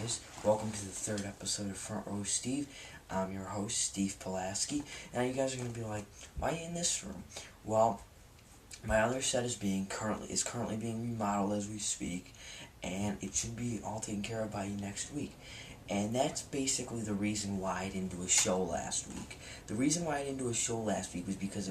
guys, welcome to the third episode of Front Row Steve. I'm your host, Steve Pulaski, and you guys are going to be like, why in this room? Well, my other set is currently being remodeled as we speak, and it should be all taken care of by next week. And that's basically the reason why I didn't do a show last week. The reason why I didn't do a show last week was because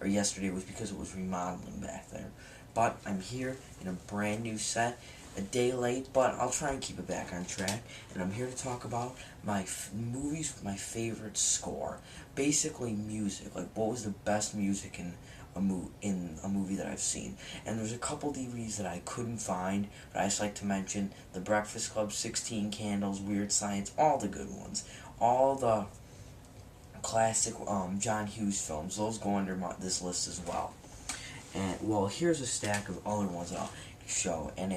yesterday was because it was remodeling back there. But I'm here in a brand new set, a day late, but I'll try and keep it back on track. And I'm here to talk about my movies with my favorite score. Basically music, like what was the best music in a movie that I've seen. And there's a couple DVDs that I couldn't find, but I just like to mention The Breakfast Club, 16 Candles, Weird Science, all the good ones. All the classic John Hughes films, those go under this list as well. And, well, here's a stack of other ones that I'll show, and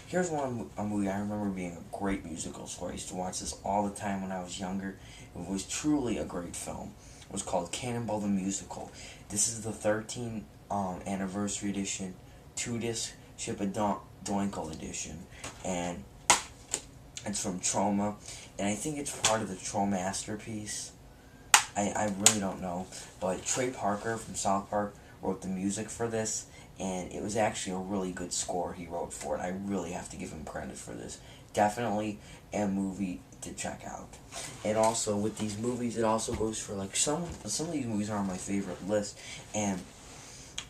here's a movie I remember being a great musical score. I used to watch this all the time when I was younger. It was truly a great film. It was called Cannonball the Musical. This is the 13th anniversary edition, 2-disc Ship of Doinkle edition, and it's from Troma, and I think it's part of the Troma Masterpiece. I really don't know, but Trey Parker from South Park wrote the music for this, and it was actually a really good score he wrote for it. I really have to give him credit for this. Definitely a movie to check out. And also with these movies, it also goes for like some of these movies are on my favorite list, and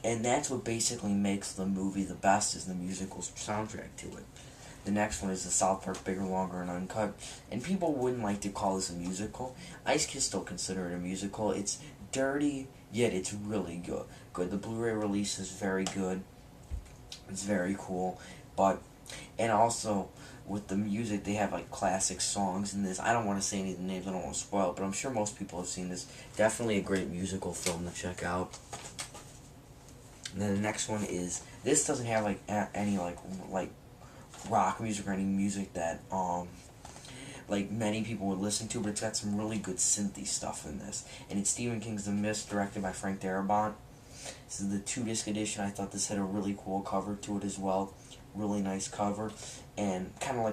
that's what basically makes the movie the best, is the musical soundtrack to it. The next one is the South Park Bigger, Longer, and Uncut, and people wouldn't like to call this a musical. Ice Kiss still consider it a musical. It's dirty, yet it's really good. The Blu-ray release is very good. It's very cool, and also with the music, they have like classic songs in this. I don't want to say any of the names, I don't want to spoil it, but I'm sure most people have seen this. Definitely a great musical film to check out. And then the next one is, this doesn't have like any like rock music or any music that like many people would listen to, but it's got some really good synthy stuff in this. And it's Stephen King's The Mist, directed by Frank Darabont. This is the 2-disc edition. I thought this had a really cool cover to it as well. Really nice cover, and it kind of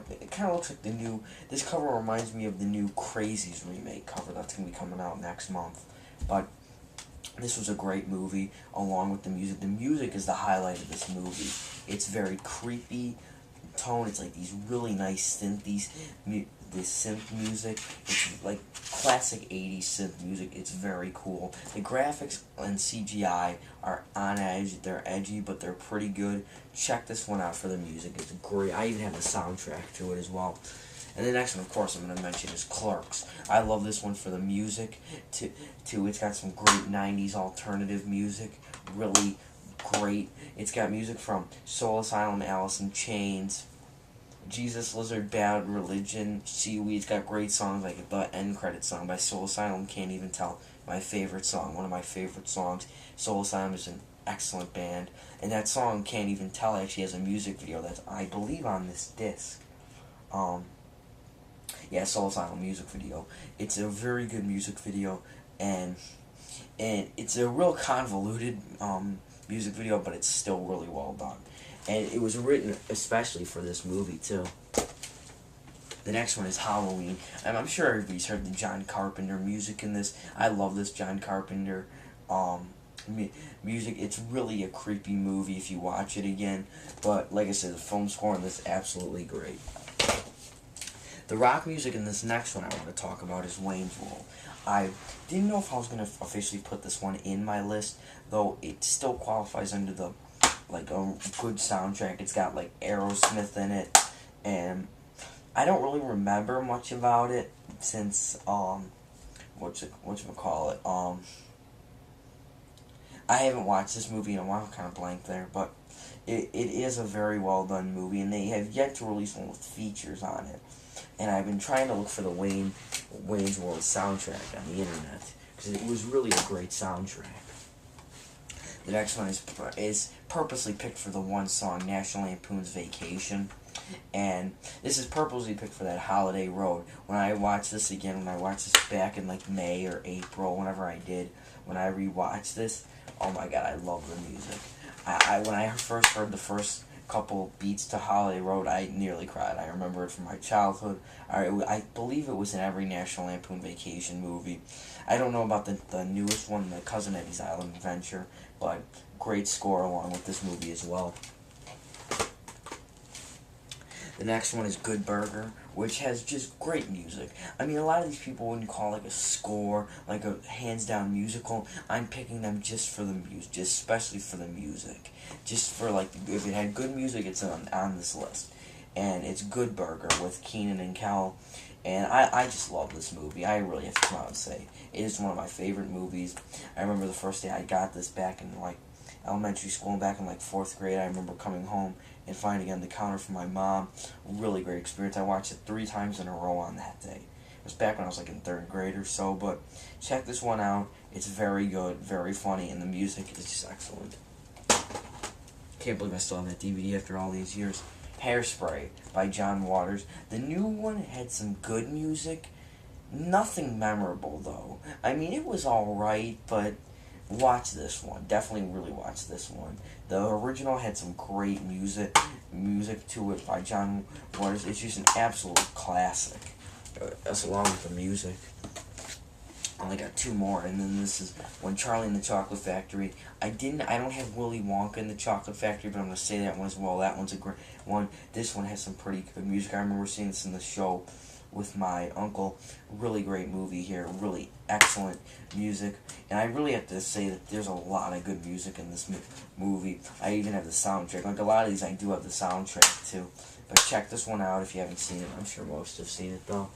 looks like the new. This cover reminds me of the new Crazies remake cover that's gonna be coming out next month. But this was a great movie, along with the music. The music is the highlight of this movie. It's very creepy tone. It's like these really nice synthes. This synth music, it's like classic 80s synth music. It's very cool. The graphics and CGI are on edge. They're edgy, but they're pretty good. Check this one out for the music. It's great. I even have the soundtrack to it as well. And the next one, of course, I'm going to mention is Clerks. I love this one for the music, too. It's got some great 90s alternative music. Really great. It's got music from Soul Asylum, Alice in Chains, Jesus, Lizard, Bad Religion, Seaweed. It's got great songs like the end credit song by Soul Asylum, Can't Even Tell. My favorite song, one of my favorite songs. Soul Asylum is an excellent band, and that song, Can't Even Tell, actually has a music video that's, I believe, on this disc. Soul Asylum music video. It's a very good music video, and it's a real convoluted music video, but it's still really well done. And it was written especially for this movie, too. The next one is Halloween. And I'm sure everybody's heard the John Carpenter music in this. I love this John Carpenter music. It's really a creepy movie if you watch it again. But, like I said, the film score in this is absolutely great. The rock music in this next one I want to talk about is Wayne's World. I didn't know if I was going to officially put this one in my list, though it still qualifies under the like a good soundtrack. It's got like Aerosmith in it, and I don't really remember much about it since whatchamacallit, I haven't watched this movie in a while. I'm kind of blank there, but it is a very well done movie, and they have yet to release one with features on it. And I've been trying to look for the Wayne's World soundtrack on the internet, because it was really a great soundtrack. The next one is purposely picked for the one song, National Lampoon's Vacation. And this is purposely picked for that holiday road. When I watched this back in like May or April, whenever I did, when I rewatched this, oh my god, I love the music. When I first heard the first couple beats to Holiday Road, I nearly cried. I remember it from my childhood. I believe it was in every National Lampoon Vacation movie. I don't know about the newest one, the Cousin Eddie's Island Adventure, but great score along with this movie as well. The next one is Good Burger, which has just great music. I mean, a lot of these people wouldn't call like a score, like a hands-down musical. I'm picking them just for the music, just especially for the music. Just for, like, if it had good music, it's on this list. And it's Good Burger with Keenan and Kel. And I just love this movie. I really have to come out and say, it is one of my favorite movies. I remember the first day I got this back in, like, elementary school and back in, like, 4th grade. I remember coming home and finding it on the counter from my mom. Really great experience. I watched it 3 times in a row on that day. It was back when I was like in 3rd grade or so, but check this one out. It's very good, very funny, and the music is just excellent. Can't believe I still have that DVD after all these years. Hairspray by John Waters. The new one had some good music. Nothing memorable, though. I mean, it was alright, but watch this one. Definitely really watch this one. The original had some great music to it by John Waters. It's just an absolute classic. That's along with the music. I only got 2 more, and then this is When Charlie and the Chocolate Factory. I don't have Willy Wonka in the Chocolate Factory, but I'm going to say that one as well. That one's a great one. This one has some pretty good music. I remember seeing this in the show with my uncle. Really great movie here. Really excellent music. And I really have to say that there's a lot of good music in this movie. I even have the soundtrack. Like a lot of these, I do have the soundtrack too. But check this one out if you haven't seen it. I'm sure most have seen it though.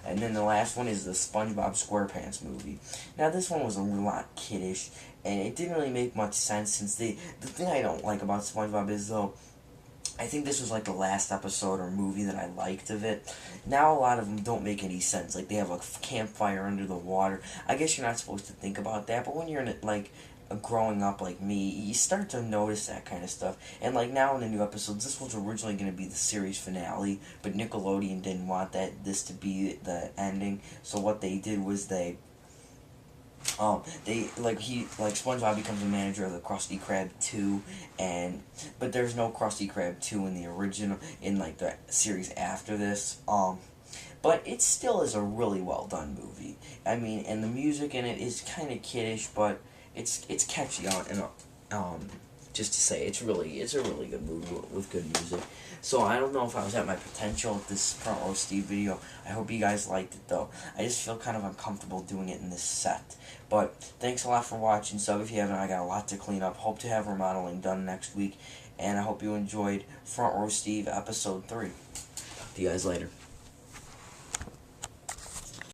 And then the last one is the SpongeBob SquarePants movie. Now this one was a lot kiddish, and it didn't really make much sense since the thing I don't like about SpongeBob is though, I think this was like the last episode or movie that I liked of it. Now a lot of them don't make any sense. Like they have a campfire under the water. I guess you're not supposed to think about that, but when you're in it, like growing up like me, you start to notice that kind of stuff. And like now in the new episodes, this was originally going to be the series finale, but Nickelodeon didn't want this to be the ending. So what they did was SpongeBob becomes a manager of the Krusty Krab 2, but there's no Krusty Krab 2 in the original, in like the series after this. But it still is a really well done movie. I mean, and the music in it is kind of kiddish, but it's catchy just to say, it's a really good movie with good music. So I don't know if I was at my potential with this Front Row Steve video. I hope you guys liked it though. I just feel kind of uncomfortable doing it in this set. But thanks a lot for watching. Sub if you haven't. I got a lot to clean up. Hope to have remodeling done next week. And I hope you enjoyed Front Row Steve episode 3. Talk to you guys later.